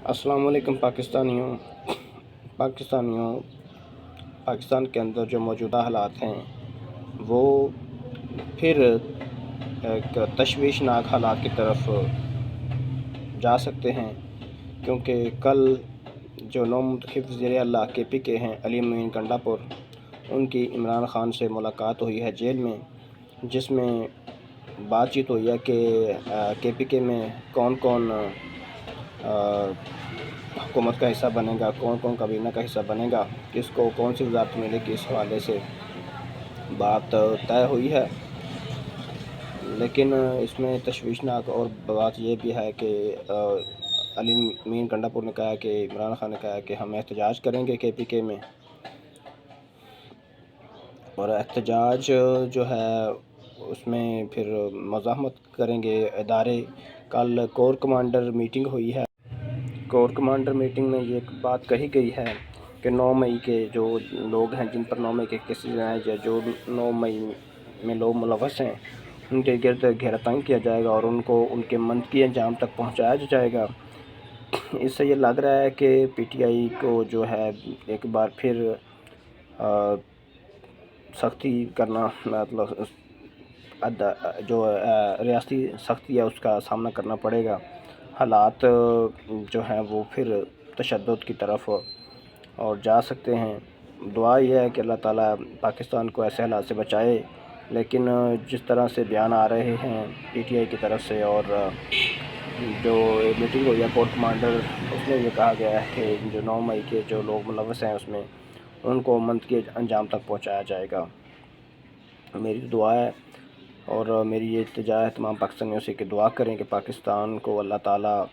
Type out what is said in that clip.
السلام علیکم پاکستانیوں پاکستان کے اندر جو موجودہ حالات ہیں وہ پھر ایک تشویشناک حالات کی طرف جا سکتے ہیں، کیونکہ کل جو نو منتخب وزیر اعلیٰ KPK ہیں علی معین گنڈاپور، ان کی عمران خان سے ملاقات ہوئی ہے جیل میں، جس میں بات چیت ہوئی ہے کہ KPK میں کون کون حکومت کا حصہ بنے گا، کون کون کابینہ کا حصہ بنے گا، کس کو کون سی وزارت ملے گی، اس حوالے سے بات طے ہوئی ہے۔ لیکن اس میں تشویشناک اور بات یہ بھی ہے کہ علی معین گنڈاپور نے کہا کہ عمران خان نے کہا کہ ہم احتجاج کریں گے KPK میں، اور احتجاج جو ہے اس میں پھر مزاحمت کریں گے ادارے۔ کل کور کمانڈر میٹنگ ہوئی ہے، کور کمانڈر میٹنگ میں یہ بات کہی گئی ہے کہ 9 مئی کے جو لوگ ہیں، جن پر 9 مئی کے کیسز ہیں، جو 9 مئی میں لوگ ملوث ہیں، ان کے گرد گھیرا تنگ کیا جائے گا اور ان کو ان کے منطقی انجام تک پہنچایا جائے گا۔ اس سے یہ لگ رہا ہے کہ PTI کو جو ہے ایک بار پھر سختی کرنا، مطلب جو ریاستی سختی ہے اس کا سامنا کرنا پڑے گا۔ حالات جو ہیں وہ پھر تشدد کی طرف اور جا سکتے ہیں۔ دعا یہ ہے کہ اللہ تعالیٰ پاکستان کو ایسے حالات سے بچائے، لیکن جس طرح سے بیان آ رہے ہیں PTI کی طرف سے، اور جو میٹنگ ہوئی ہے کور کمانڈر، اس میں یہ کہا گیا ہے کہ جو 9 مئی کے جو لوگ ملوث ہیں اس میں، ان کو منطقی انجام تک پہنچایا جائے گا۔ میری دعا ہے اور میری یہ التجا ہے تمام پاکستانیوں سے کہ دعا کریں کہ پاکستان کو اللہ تعالیٰ